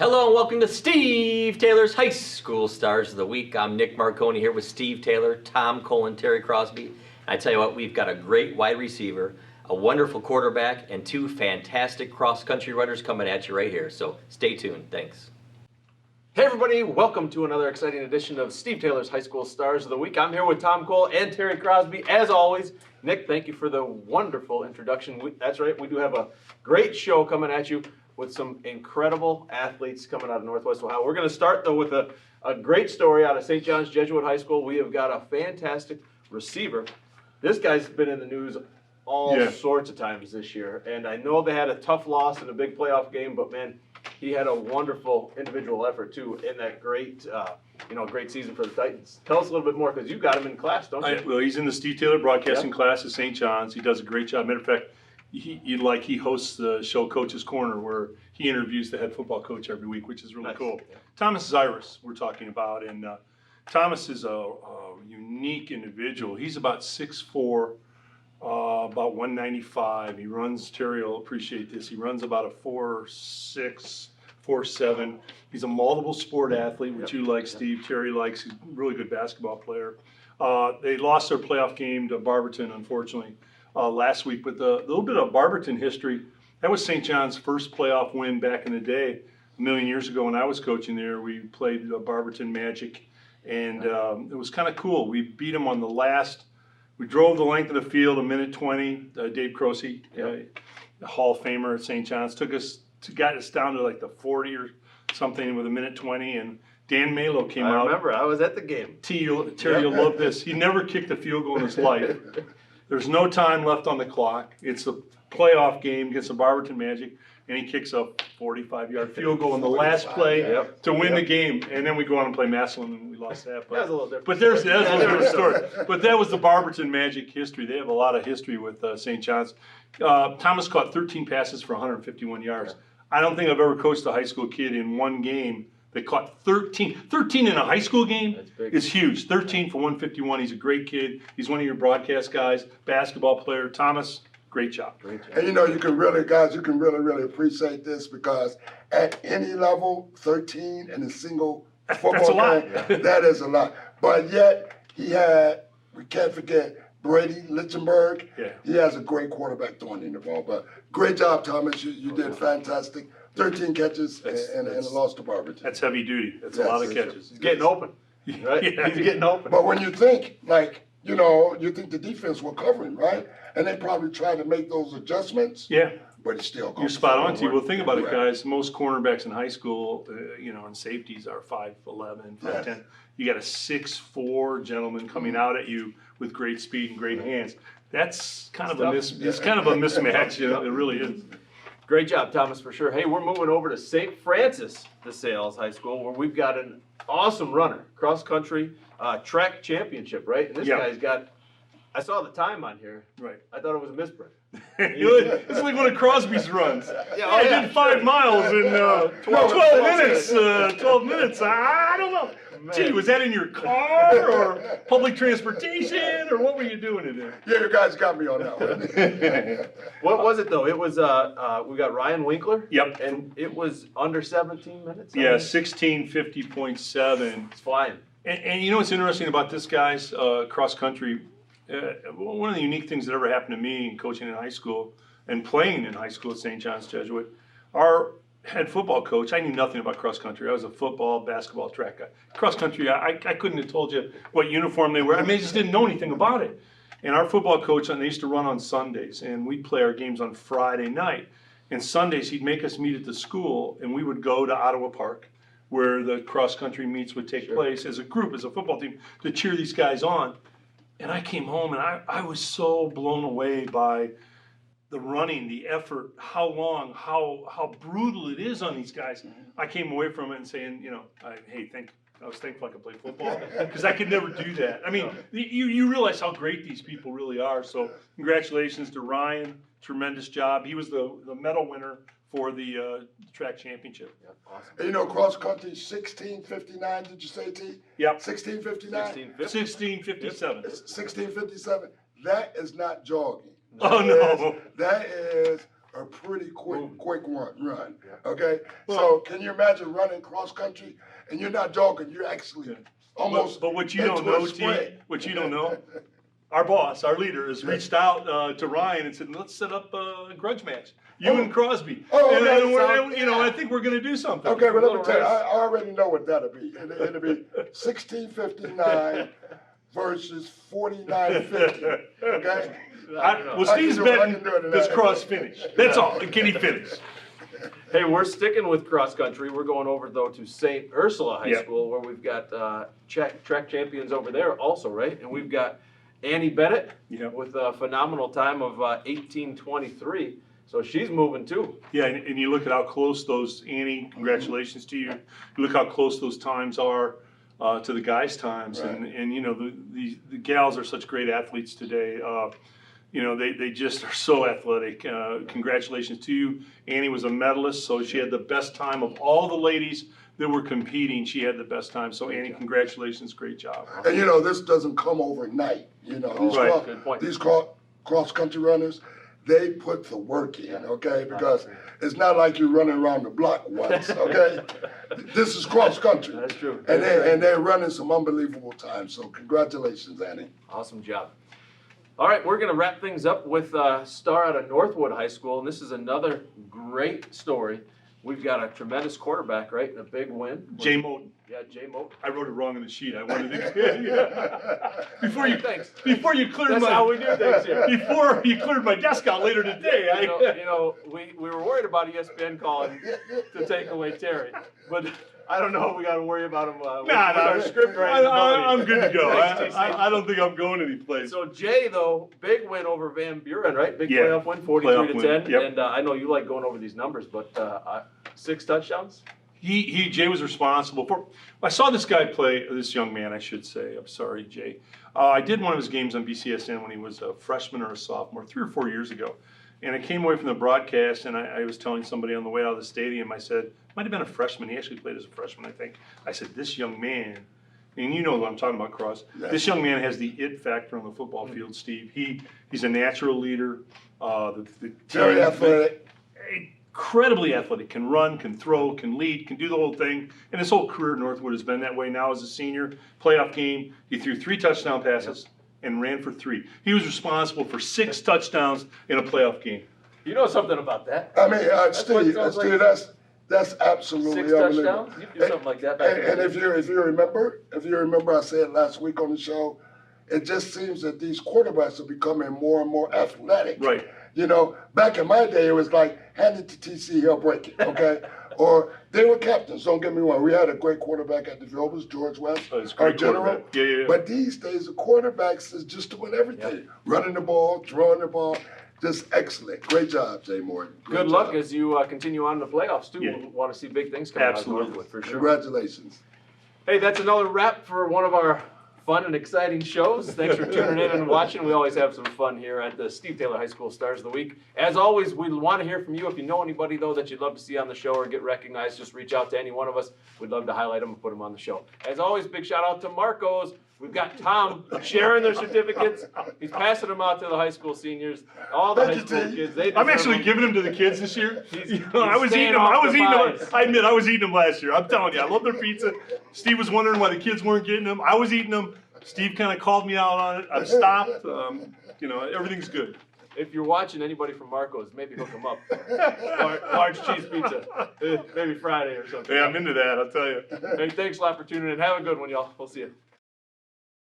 Hello and welcome to Steve Taylor's High School Stars of the Week. I'm Nick Marconi here with Steve Taylor, Tom Cole, and Terry Crosby. I tell you what, we've got a great wide receiver, a wonderful quarterback, and two fantastic cross-country runners coming at you right here. So stay tuned. Thanks. Hey everybody, welcome to another exciting edition of Steve Taylor's High School Stars of the Week. I'm here with Tom Cole and Terry Crosby, as always. Nick, thank you for the wonderful introduction. That's right, we do have a great show coming at you with some incredible athletes coming out of Northwest Ohio. We're going to start, though, with a great story out of St. John's Jesuit High School. We have got a fantastic receiver. This guy's been in the news all sorts of times this year, and I know they had a tough loss in a big playoff game, but, man, he had a wonderful individual effort, too, in that great great season for the Titans. Tell us a little bit more, because you got him in class, don't you? Well, he's in the Steve Taylor broadcasting class at St. John's. He does a great job. Matter of fact, he hosts the show Coach's Corner, where he interviews the head football coach every week, which is really cool. Yeah. Thomas Cyrus we're talking about, and Thomas is a unique individual. He's about 6'4", about 195. He runs, Terry will appreciate this, he runs about a 4'6", 4'7". He's a multiple sport athlete, which you like, Steve. Terry likes. He's a really good basketball player. They lost their playoff game to Barberton, unfortunately, last week, but a little bit of Barberton history. That was St. John's first playoff win back in the day, a million years ago when I was coaching there. We played Barberton Magic, and it was kind of cool. We beat them on the last. We drove the length of the field, a minute 20. Dave Croce, the Hall of Famer at St. John's, got us down to like the 40 or something with a minute 20, and Dan Malo came out. I remember, I was at the game. Terry, you'll love this. He never kicked a field goal in his life. There's no time left on the clock. It's a playoff game against the Barberton Magic, and he kicks a 45-yard field goal in the last play to win the game. And then we go on and play Massillon, and we lost that. But that was a little different. But that's a little different story. But that was the Barberton Magic history. They have a lot of history with St. John's. Thomas caught 13 passes for 151 yards. I don't think I've ever coached a high school kid in one game that caught 13. 13 in a high school game is huge. 13 for 151. He's a great kid. He's one of your broadcast guys, basketball player. Thomas, great job. Great job. And you can really appreciate this, because at any level, 13 in a single football game, that is a lot. But yet, we can't forget, Brady Lichtenberg. Yeah. He has a great quarterback throwing in the ball. But great job, Thomas. You did fantastic. 13 catches and a loss to Barberton. That's heavy duty. That's a lot of catches. He's getting open, right? He's getting open. But when you think, you think the defense will cover him, right? And they probably try to make those adjustments. Yeah. But it's still. You're spot on, T. Well, think about it, guys. Most cornerbacks in high school, and safeties are 5'11", 5'10". You got a 6'4" gentleman coming out at you with great speed and great hands. That's kind of it's kind of a mismatch. It really is. Great job, Thomas, for sure. Hey, we're moving over to St. Francis de Sales High School, where we've got an awesome runner, cross-country track championship, right? And this guy's got, I saw the time on here. Right. I thought it was a misprint. It's like one of Crosby's runs. I did 5 miles in 12 minutes. 12 minutes. I don't know. Gee, was that in your car or public transportation, or what were you doing in there? Yeah, you guys got me on that one. What was it, though? It was, we got Ryan Winkler. Yep. And it was under 17 minutes? Yeah, 16:50.7. It's flying. And you know what's interesting about this, guys, cross country? One of the unique things that ever happened to me in coaching in high school and playing in high school at St. John's Jesuit, our head football coach, I knew nothing about cross country. I was a football, basketball, track guy. Cross country, I couldn't have told you what uniform they were. I just didn't know anything about it. And our football coach, they used to run on Sundays, and we'd play our games on Friday night. And Sundays, he'd make us meet at the school, and we would go to Ottawa Park, where the cross country meets would take place as a group, as a football team, to cheer these guys on. And I came home, and I was so blown away by the running, the effort, how long, how brutal it is on these guys. I came away from it and saying, I was thankful I could play football, because I could never do that. You realize how great these people really are. So congratulations to Ryan, tremendous job. He was the medal winner for the track championship. Yeah, awesome. And cross country 16:59. Did you say, T? Yep. 16:59. 16:57. 16:57. That is not jogging. No. That is a pretty quick run. Okay, so can you imagine running cross country and you're not jogging, you're actually almost. But what you into don't a know, T, sprint. what you don't know, our boss, our leader, has reached out to Ryan and said, let's set up a grudge match. You and Crosby. Oh, and, okay, and we're, so, you know, I think we're going to do something. Okay, but let me tell you, I already know what that'll be. It'll be 16:59 versus 49:50. Okay. Well, Steve's betting does Cross finish. That's all. Can he finish? Hey, we're sticking with cross country. We're going over though to St. Ursula High Yep. School, where we've got track champions over there also, right? And we've got Annie Bennett Yep. with a phenomenal time of 18:23. So she's moving too. Yeah, and you look at how close those, Annie, congratulations to you. You look how close those times are to the guys' times. Right. And you know, the gals are such great athletes today. You know, they just are so athletic. Congratulations to you. Annie was a medalist, so she had the best time of all the ladies that were competing. She had the best time. So Annie, congratulations, great job. And you know, this doesn't come overnight. You know, these, Right. Good point. these cross country runners, they put the work in, okay? Because it's not like you're running around the block once, okay? This is cross country. That's true. And they're running some unbelievable times. So congratulations, Annie. Awesome job. All right, we're going to wrap things up with a star out of Northwood High School, and this is another great story. We've got a tremendous quarterback, right, and a big win. Jay Moten. Yeah, Jay Moten. I wrote it wrong on the sheet. I wanted to. Before you Thanks. Before you cleared That's my how we do things here. Before you cleared my desk out later today, You know, we were worried about ESPN calling to take away Terry, but I don't know if we got to worry about him with our script writing I'm ability. good to go. Thanks, TC. I don't think I'm going anyplace. So Jay, though, big win over Van Buren, right? Big Yeah. playoff win, 43 to Playoff 10. win, yep. And I know you like going over these numbers, but 6 touchdowns. Jay was responsible for. I saw this guy play. This young man, I should say. I'm sorry, Jay. I did one of his games on BCSN when he was a freshman or a sophomore, 3 or 4 years ago. And I came away from the broadcast, and I was telling somebody on the way out of the stadium. I said, might have been a freshman. He actually played as a freshman, I think. I said, this young man, and you know what I'm talking about, Cross. Yeah. This young man has the it factor on the football field, Steve. He's a natural leader. Very athletic. Incredibly athletic, can run, can throw, can lead, can do the whole thing. And his whole career at Northwood has been that way. Now as a senior, playoff game, he threw 3 touchdown passes and ran for 3. He was responsible for 6 touchdowns in a playoff game. You know something about that? I mean, what it Steve, sounds like. that's absolutely 6 unbelievable. touchdowns? You do something like that back in the And day. if you remember, I said last week on the show, it just seems that these quarterbacks are becoming more and more athletic. Right. You know, back in my day, it was like, hand it to TC, he'll break it, okay? Or they were captains, don't get me wrong. We had a great quarterback at the Vilbers, George West, Oh, he's a our great general. quarterback. Yeah. But these days, the quarterbacks is just doing everything. Running the ball, throwing the ball, just excellent. Great job, Jay Morton. Great Good luck job. as you continue on in the playoffs, too. Yeah. We want to see big things coming Absolutely. out of Northwood, for sure. Congratulations. Hey, that's another wrap for one of our fun and exciting shows. Thanks for tuning in and watching. We always have some fun here at the Steve Taylor High School Stars of the Week. As always, we want to hear from you. If you know anybody, though, that you'd love to see on the show or get recognized, just reach out to any one of us. We'd love to highlight them and put them on the show. As always, big shout out to Marco's. We've got Tom sharing their certificates. He's passing them out to the high school seniors, all the Thank high you, school T. kids. They I'm deserve actually them. giving them to the kids this year. He's I was staying eating them. off I was the eating them. pies. I admit, I was eating them last year. I'm telling you, I love their pizza. Steve was wondering why the kids weren't getting them. I was eating them. Steve kind of called me out on it. I've stopped. You know, everything's good. If you're watching anybody from Marco's, maybe hook them up. Large cheese pizza. Maybe Friday or something. Yeah, I'm into that. I'll tell you. Hey, thanks a lot for tuning in. Have a good one, y'all. We'll see you.